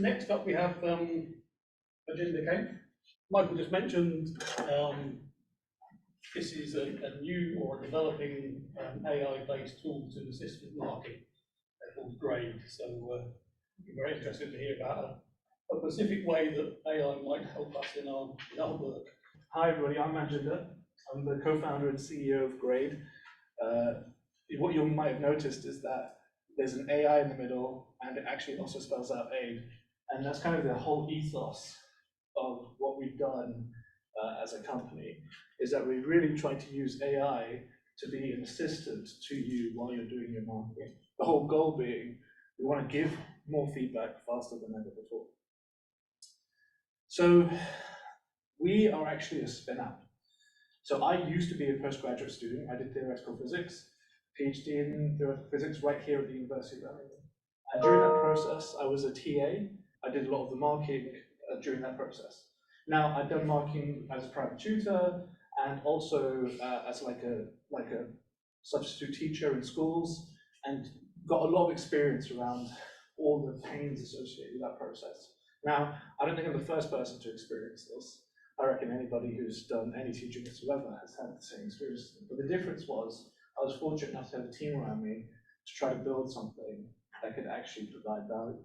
Next up, we have Manjinder. Michael just mentioned this is a new or developing AI-based tool to assist with marking called Graide. So we're very interested to hear about a specific way that AI might help us in our work. Hi everybody, I'm Manjinder. I'm the co-founder and CEO of Graide. What you might have noticed is that there's an AI in the middle, and it actually also spells out aid. And that's kind of the whole ethos of what we've done as a company, is that we're really trying to use AI to be an assistant to you while you're doing your marketing. The whole goal being, we want to give more feedback faster than ever before. So we are actually a spin-out. So I used to be a postgraduate student. I did theoretical physics, PhD in theoretical physics right here at the University of Birmingham. And during that process, I was a TA. I did a lot of the marking during that process. Now, I've done marking as a private tutor and also as like a substitute teacher in schools, and got a lot of experience around all the pains associated with that process. Now, I don't think I'm the first person to experience this. I reckon anybody who's done any teaching whatsoever has had the same experience. But the difference was, I was fortunate enough to have a team around me to try to build something that could actually provide value.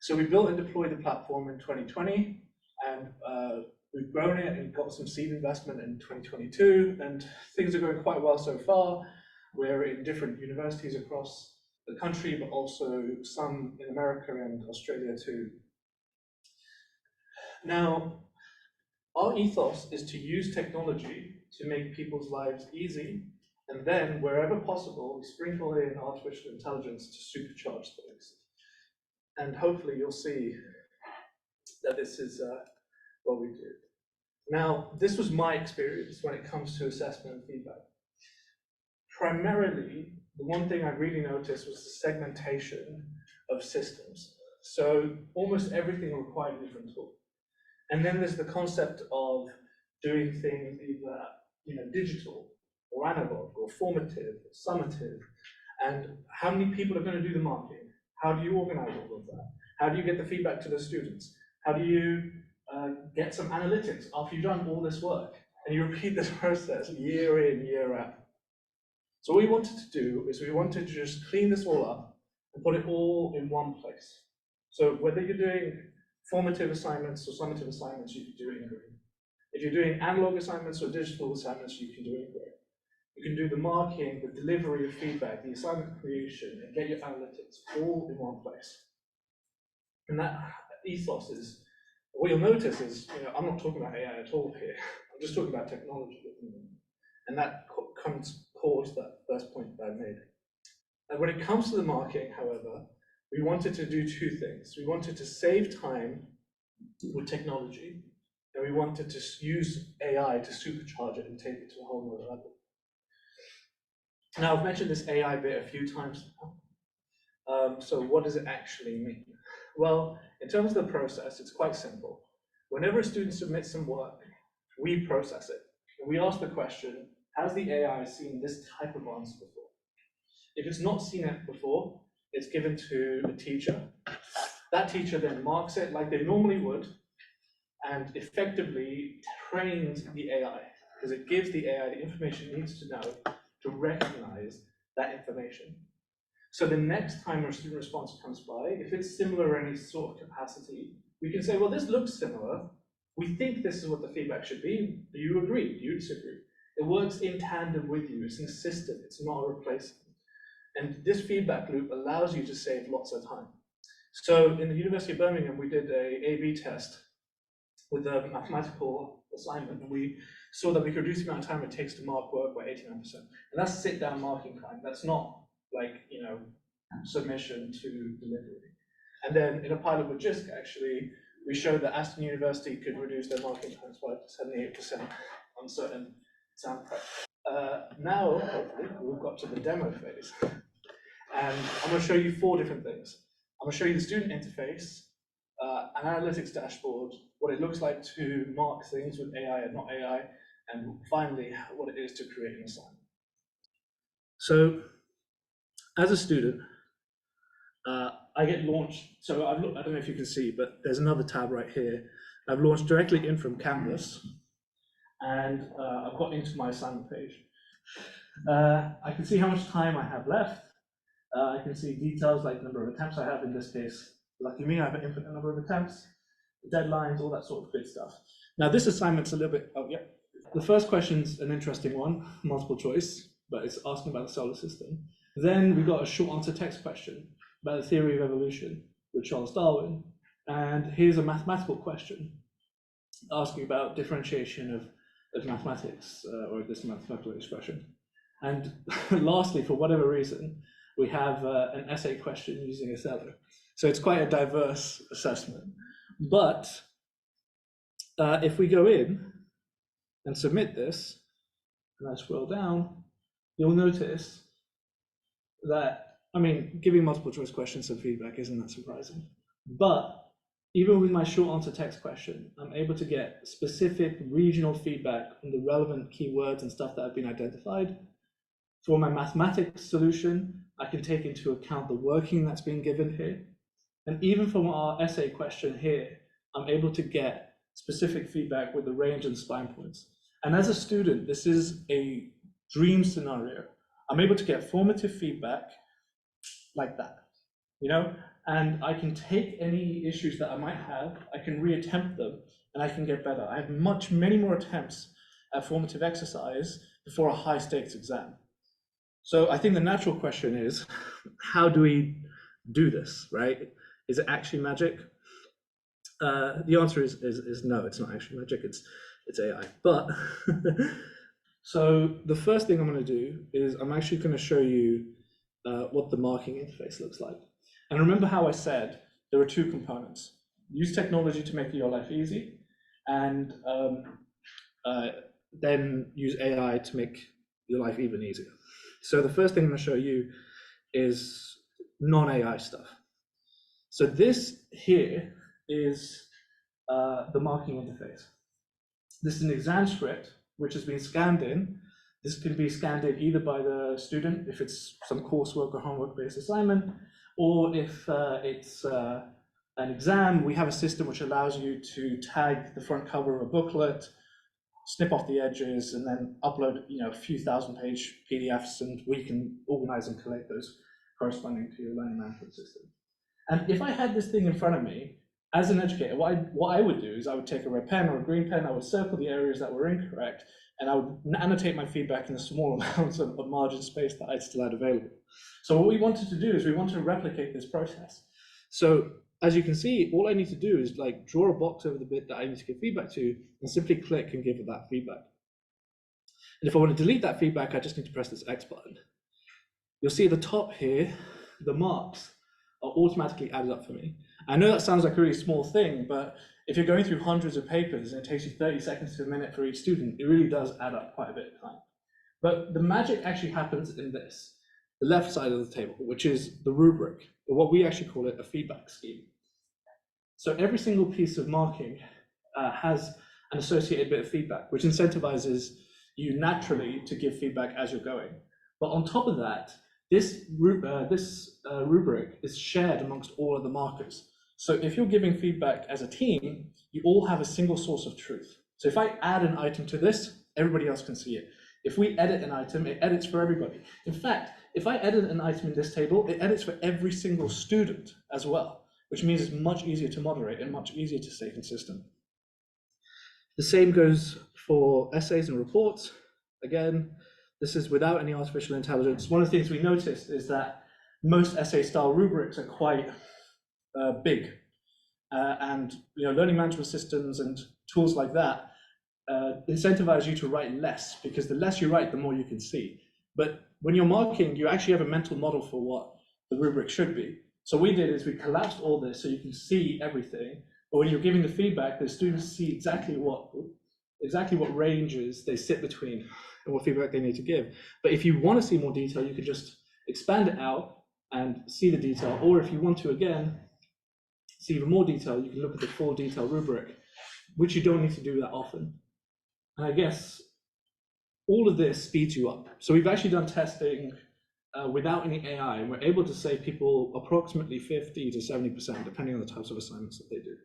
So we built and deployed the platform in 2020, and we've grown it and got some seed investment in 2022, and things are going quite well so far. We're in different universities across the country, but also some in America and Australia too. Now, our ethos is to use technology to make people's lives easy, and then wherever possible, we sprinkle in artificial intelligence to supercharge things. And hopefully you'll see that this is what we do. Now, this was my experience when it comes to assessment and feedback. Primarily, the one thing I really noticed was the segmentation of systems. So almost everything required a different tool. And then there's the concept of doing things either digital or analog or formative or summative, and how many people are going to do the marking? How do you organize all of that? How do you get the feedback to the students? How do you get some analytics after you've done all this work? And you repeat this process year in, year out. So what we wanted to do is we wanted to just clean this all up and put it all in one place. So whether you're doing formative assignments or summative assignments, you can do it in Graide. If you're doing analog assignments or digital assignments, you can do it in Graide. You can do the marking, the delivery of feedback, the assignment creation, and get your analytics all in one place. And that ethos is, what you'll notice is, I'm not talking about AI at all here. I'm just talking about technology at the moment. And that comes core to that first point that I made. And when it comes to the marking, however, we wanted to do two things. We wanted to save time with technology, and we wanted to use AI to supercharge it and take it to a whole other level. Now, I've mentioned this AI bit a few times now. So what does it actually mean? Well, in terms of the process, it's quite simple. Whenever a student submits some work, we process it. And we ask the question, has the AI seen this type of answer before? If it's not seen it before, it's given to a teacher. That teacher then marks it like they normally would, and effectively trains the AI, because it gives the AI the information it needs to know to recognize that information. So the next time a student response comes by, if it's similar in any sort of capacity, we can say, well, this looks similar. We think this is what the feedback should be. Do you agree? Do you disagree? It works in tandem with you. It's an assistant. It's not a replacement. And this feedback loop allows you to save lots of time. So in the University of Birmingham, we did a A/B test with a mathematical assignment, and we saw that we could reduce the amount of time it takes to mark work by 89%. And that's sit-down marking time. That's not like, submission to delivery. And then in a pilot with JISC, actually, we showed that Aston University could reduce their marking times by 78% on certain exam prep. Now, hopefully, we've got to the demo phase. And I'm going to show you 4 different things. I'm going to show you the student interface, an analytics dashboard, what it looks like to mark things with AI and not AI, and finally, what it is to create an assignment. So, as a student, I get launched. So I don't know if you can see, but there's another tab right here. I've launched directly in from Canvas, and I've got into my assignment page. I can see how much time I have left. I can see details like the number of attempts I have. In this case, lucky me, I have an infinite number of attempts, deadlines, all that sort of good stuff. Now this assignment's a little bit, oh yeah. The first question's an interesting one, multiple choice, but it's asking about the solar system. Then we got a short answer text question about the theory of evolution with Charles Darwin. And here's a mathematical question asking about differentiation of mathematics, or this mathematical expression. And lastly, for whatever reason, we have an essay question using Othello. So it's quite a diverse assessment. But if we go in and submit this, and I scroll down, you'll notice that, I mean, giving multiple choice questions some feedback isn't that surprising. But even with my short answer text question, I'm able to get specific regional feedback on the relevant keywords and stuff that have been identified. For my mathematics solution, I can take into account the working that's been given here. And even from our essay question here, I'm able to get specific feedback with the range and spine points. And as a student, this is a dream scenario. I'm able to get formative feedback like that, you know? And I can take any issues that I might have, I can reattempt them, and I can get better. I have many more attempts at formative exercise before a high stakes exam. So I think the natural question is, how do we do this, right? Is it actually magic? The answer is no, it's not actually magic, it's AI. But, so the first thing I'm gonna do is I'm actually gonna show you what the marking interface looks like. And remember how I said there are two components. Use technology to make your life easy, and then use AI to make your life even easier. So the first thing I'm going to show you is non-AI stuff. So this here is the marking interface. This is an exam script which has been scanned in. This can be scanned in either by the student if it's some coursework or homework-based assignment, or if it's an exam, we have a system which allows you to tag the front cover of a booklet, snip off the edges, and then upload, you know, a few thousand-page PDFs, and we can organize and collect those corresponding to your learning management system. And if I had this thing in front of me, as an educator, what I would do is I would take a red pen or a green pen, I would circle the areas that were incorrect, and I would annotate my feedback in the small amounts of margin space that I still had available. So what we wanted to do is we wanted to replicate this process. So as you can see, all I need to do is like draw a box over the bit that I need to give feedback to and simply click and give it that feedback. And if I want to delete that feedback, I just need to press this X button. You'll see at the top here, the marks are automatically added up for me. I know that sounds like a really small thing, but if you're going through hundreds of papers and it takes you 30 seconds to a minute for each student, it really does add up quite a bit of time. But the magic actually happens in this, the left side of the table, which is the rubric, or what we actually call it a feedback scheme. So every single piece of marking has an associated bit of feedback, which incentivizes you naturally to give feedback as you're going. But on top of that, this rubric is shared amongst all of the markers. So if you're giving feedback as a team, you all have a single source of truth. So if I add an item to this, everybody else can see it. If we edit an item, it edits for everybody. In fact, if I edit an item in this table, it edits for every single student as well, which means it's much easier to moderate and much easier to stay consistent. The same goes for essays and reports. Again, this is without any artificial intelligence. One of the things we noticed is that most essay style rubrics are quite big. And learning management systems and tools like that incentivize you to write less, because the less you write, the more you can see. But when you're marking, you actually have a mental model for what the rubric should be. So what we did is we collapsed all this so you can see everything. But when you're giving the feedback, the students see exactly what ranges they sit between and what feedback they need to give. But if you want to see more detail, you can just expand it out and see the detail. Or if you want to, again, see even more detail, you can look at the full detail rubric, which you don't need to do that often. And I guess all of this speeds you up. So we've actually done testing without any AI, and we're able to save people approximately 50 to 70%, depending on the types of assignments that they do,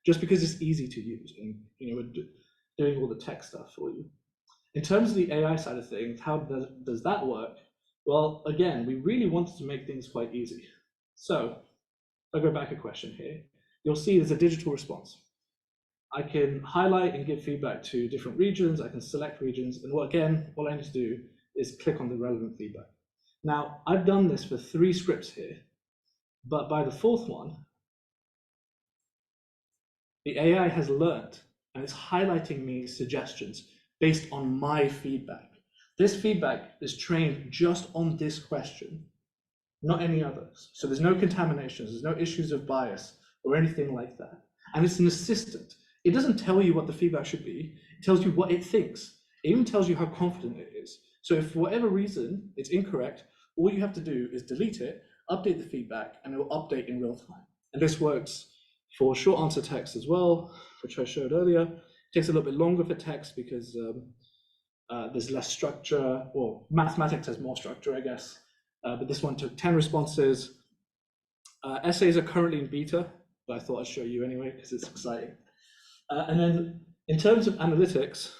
just because it's easy to use, and we're doing all the tech stuff for you. In terms of the AI side of things, how does that work? Well, again, we really wanted to make things quite easy. So I'll go back a question here. You'll see there's a digital response. I can highlight and give feedback to different regions. I can select regions. And all I need to do is click on the relevant feedback. Now, I've done this for 3 scripts here, but by the 4th one, the AI has learned and it's highlighting me suggestions based on my feedback. This feedback is trained just on this question, not any others. So there's no contaminations, there's no issues of bias or anything like that. And it's an assistant. It doesn't tell you what the feedback should be, it tells you what it thinks. It even tells you how confident it is. So if for whatever reason it's incorrect, all you have to do is delete it, update the feedback, and it will update in real time. And this works for short answer text as well, which I showed earlier. It takes a little bit longer for text because there's less structure. Well, mathematics has more structure, I guess. But this one took 10 responses. Essays are currently in beta, but I thought I'd show you anyway because it's exciting. And then in terms of analytics,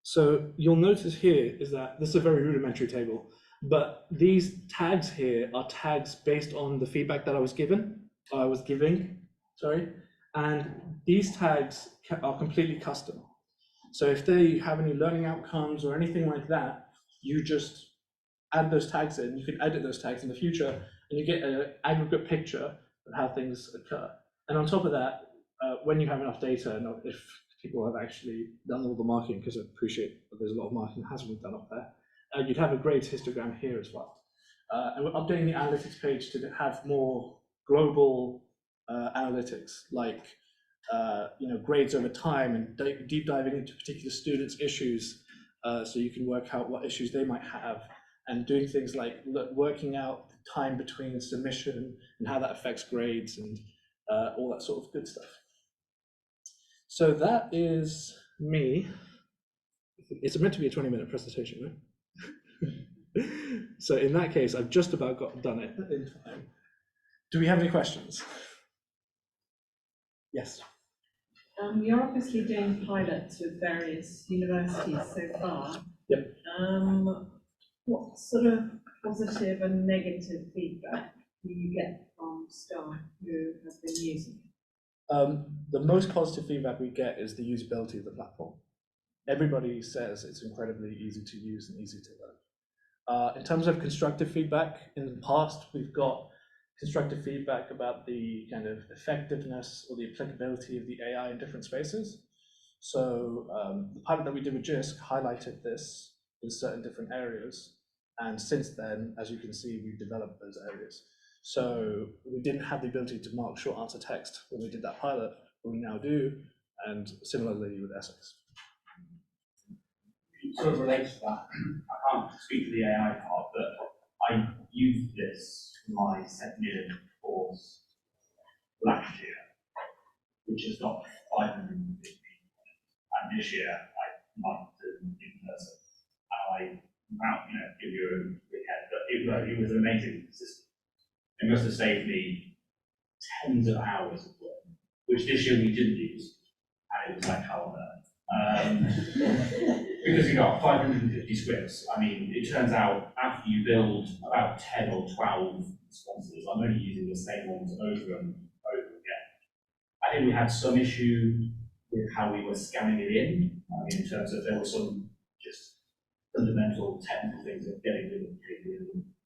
so you'll notice here is that this is a very rudimentary table, but these tags here are tags based on the feedback that I was giving, and these tags are completely custom. So if they have any learning outcomes or anything like that, you just add those tags in. You can edit those tags in the future, and you get an aggregate picture of how things occur. And on top of that, when you have enough data, and if people have actually done all the marking, because I appreciate that there's a lot of marking that hasn't been done up there, you'd have a grades histogram here as well. And we're updating the analytics page to have more global analytics, like grades over time and deep diving into particular students' issues, so you can work out what issues they might have, and doing things like working out the time between submission and how that affects grades and all that sort of good stuff. So that is me. It's meant to be a 20-minute presentation, right? So in that case, I've just about done it in time. Do we have any questions? Yes. You're obviously doing pilots with various universities so far. Yep. What sort of positive and negative feedback do you get from staff who have been using it? The most positive feedback we get is the usability of the platform. Everybody says it's incredibly easy to use and easy to learn. In terms of constructive feedback, in the past, we've got constructive feedback about the kind of effectiveness or the applicability of the AI in different spaces. So the pilot that we did with JISC highlighted this in certain different areas. And since then, as you can see, we've developed those areas. So we didn't have the ability to mark short answer text when we did that pilot, but we now do, and similarly with essays. Sort of relates to that. I can't speak to the AI part, but I used this for my second year course last year, which has got 550, and this year I marked it in person. And I give you a big head, but it was an amazing system. It must have saved me tens of hours of work, which this year we didn't use, and it was like hell on earth. Because you got 550 scripts. I mean, it turns out after you build about 10 or 12 responses, I'm only using the same ones over and over again. I think we had some issue with how we were scanning it in. I mean, in terms of there were some just fundamental technical things of getting the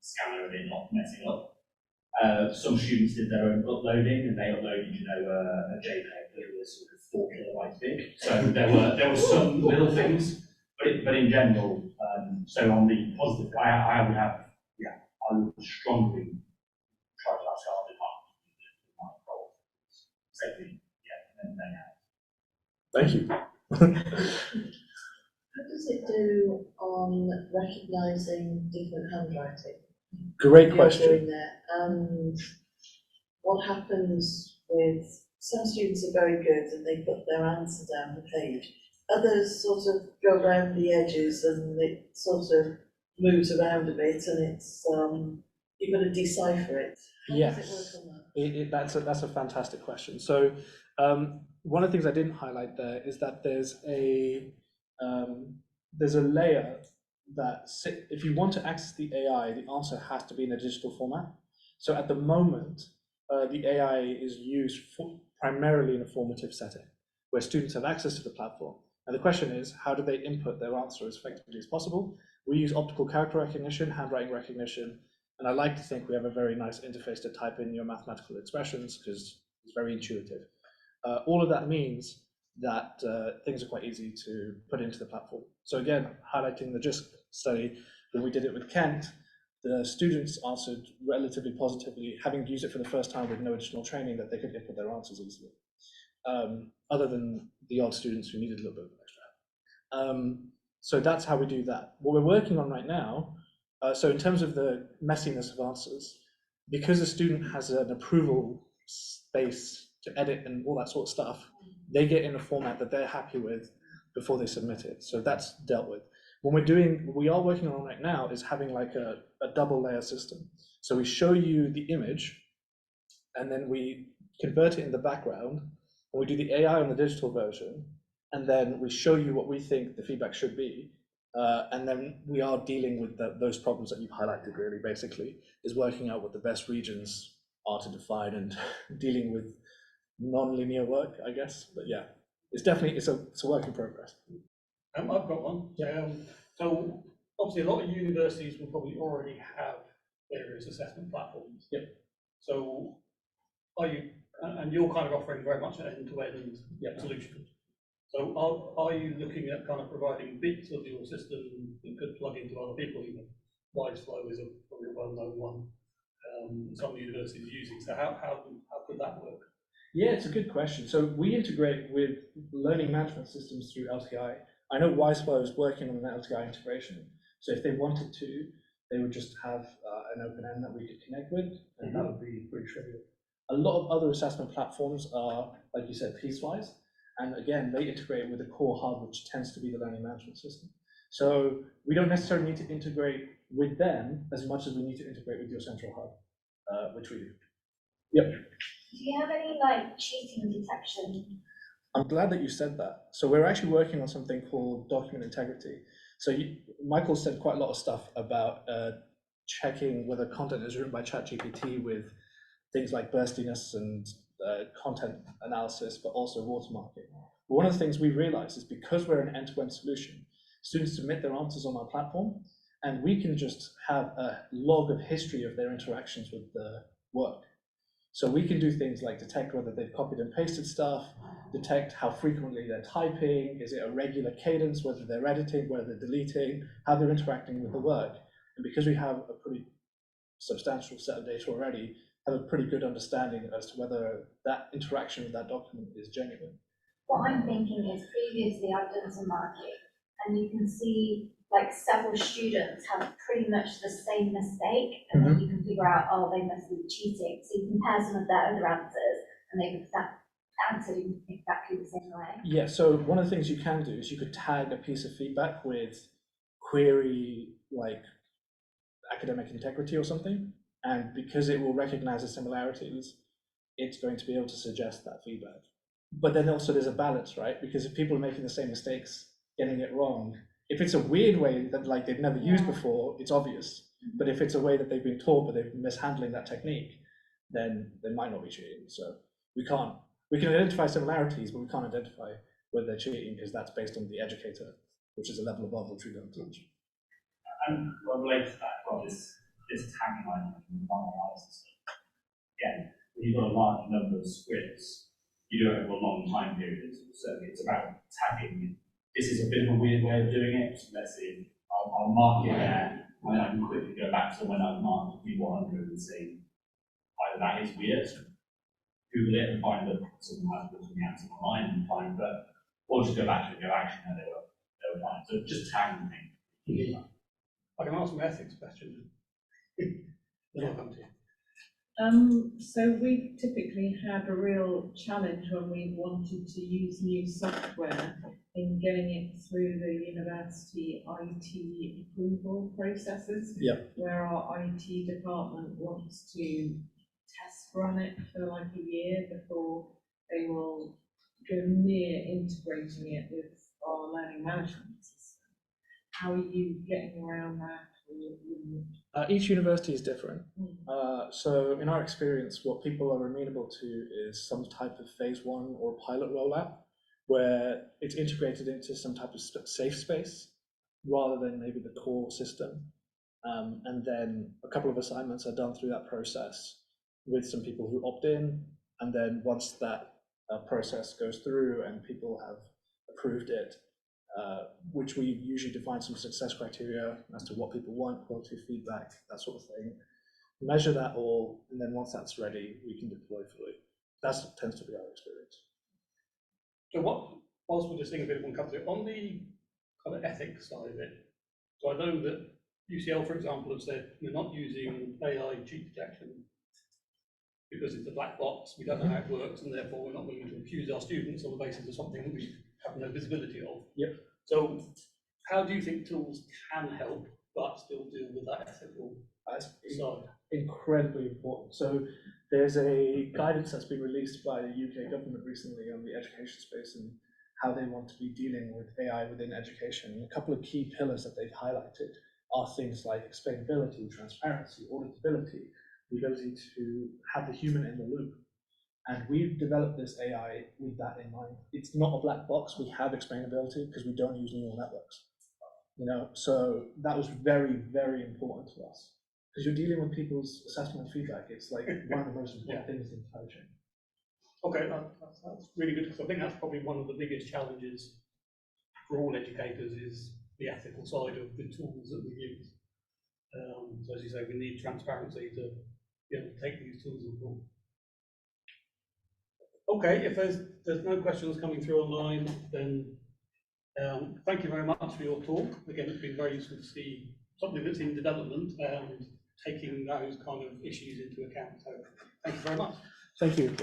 scanner and it not messing up. Some students did their own uploading, and they uploaded, a JPEG that was sort of 4 kilobytes big. So there were some little things. But in general, so on the positive, I would strongly try to ask our department safely, and then Thank you. What does it do on recognising different handwriting? Great question. Doing that? And what happens with some students are very good and they put their answer down the page. Others sort of go around the edges and it sort of moves around a bit and it's, you've got to decipher it. How does it Yes. work on that? That's a fantastic question. So one of the things I didn't highlight there is that there's a layer that if you want to access the AI, the answer has to be in a digital format. So at the moment, the AI is used primarily in a formative setting, where students have access to the platform. And the question is, how do they input their answer as effectively as possible? We use optical character recognition, handwriting recognition, and I like to think we have a very nice interface to type in your mathematical expressions because it's very intuitive. All of that means that things are quite easy to put into the platform. So again, highlighting the GISC study, when we did it with Kent, the students answered relatively positively, having used it for the first time with no additional training, that they could input their answers easily. Other than the odd students who needed a little bit of extra. So that's how we do that. What we're working on right now, so in terms of the messiness of answers, because a student has an approval space to edit and all that sort of stuff, they get in a format that they're happy with before they submit it. So that's dealt with. What we are working on right now is having like a double layer system. So we show you the image and then we convert it in the background, and we do the AI on the digital version, and then we show you what we think the feedback should be. And then we are dealing with those problems that you've highlighted, really, basically, is working out what the best regions are to define and dealing with non-linear work, I guess. But yeah, it's definitely, it's a work in progress. I've got one. Yeah. So obviously a lot of universities will probably already have various assessment platforms. Yep. So are you, and you're kind of offering very much an end-to-end solution. So are you looking at kind of providing bits of your system that could plug into other people? You know, Wiseflow is probably a well-known one. Some universities are using. So how could that work? Yeah, it's a good question. So we integrate with learning management systems through LTI. I know Wiseflow is working on an LTI integration. So if they wanted to, they would just have an open end that we could connect with, and that would be pretty trivial. A lot of other assessment platforms are, like you said, piecewise. And again, they integrate with the core hub, which tends to be the learning management system. So we don't necessarily need to integrate with them as much as we need to integrate with your central hub, which we do. Yep. Do you have any like cheating detection? I'm glad that you said that. So we're actually working on something called document integrity. So Michael said quite a lot of stuff about checking whether content is written by ChatGPT with things like burstiness and content analysis, but also watermarking. But one of the things we realized is because we're an end-to-end solution, students submit their answers on our platform, and we can just have a log of history of their interactions with the work. So we can do things like detect whether they've copied and pasted stuff, detect how frequently they're typing, is it a regular cadence, whether they're editing, whether they're deleting, how they're interacting with the work. And because we have a pretty substantial set of data already, have a pretty good understanding as to whether that interaction with that document is genuine. What I'm thinking is previously I've done some marking and you can see like several students have pretty much the same mistake, and then you can figure out, oh, they must be cheating. So you compare some of their other answers and they've answered in exactly the same way. Yeah, so one of the things you can do is you could tag a piece of feedback with query like academic integrity or something, and because it will recognize the similarities, it's going to be able to suggest that feedback. But then also there's a balance, right? Because if people are making the same mistakes, getting it wrong, if it's a weird way that like they've never used before, it's obvious. But if it's a way that they've been taught but they've been mishandling that technique, then they might not be cheating. So we can identify similarities, but we can't identify whether they're cheating because that's based on the educator, which is a level above which we don't teach. And related to that, well, this tagging line and analysis. Again, when you've got a large number of scripts, you do it over a long time period. So it's about tagging. This is a bit of a weird way of doing it. So let's see, I'll mark it there, and then I can quickly go back to when I've marked V100 and see either that is weird, Google it and find that someone has put something out online and find that, or just go back to it and go, actually, no, they were fine. So just tagging things. I can ask an ethics question. Then I'll come to you. So we've typically had a real challenge when we wanted to use new software in getting it through the university IT approval processes. Yeah. Where our IT department wants to test run it for like a year before they will go near integrating it with our learning management system. How are you getting around that? Each university is different. So in our experience, what people are amenable to is some type of phase one or pilot rollout, where it's integrated into some type of safe space, rather than maybe the core system. And then a couple of assignments are done through that process with some people who opt in. And then once that process goes through and people have approved it, which we usually define some success criteria as to what people want, quality feedback, that sort of thing. Measure that all, and then once that's ready, we can deploy fully. That tends to be our experience. So whilst we're just seeing a bit of one come through, on the kind of ethics side of it, so I know that UCL, for example, have said we're not using AI cheat detection because it's a black box, we don't know how it works, and therefore we're not willing to accuse our students on the basis of something that we have no visibility of. Yep. So how do you think tools can help, but still deal with that ethical side? Incredibly important. So there's a guidance that's been released by the UK government recently on the education space and how they want to be dealing with AI within education. And a couple of key pillars that they've highlighted are things like explainability, transparency, auditability, the ability to have the human in the loop. And we've developed this AI with that in mind. It's not a black box. We have explainability because we don't use neural networks. So that was very, very important to us. Because you're dealing with people's assessment and feedback. It's like one of the most important things in the entire chain. Okay, that's really good, because I think that's probably one of the biggest challenges for all educators is the ethical side of the tools that we use. So as you say, we need transparency to be able to take these tools on board. Okay, if there's no questions coming through online, then thank you very much for your talk. Again, it's been very useful to see something that's in development and taking those kind of issues into account. So thank you very much. Thank you.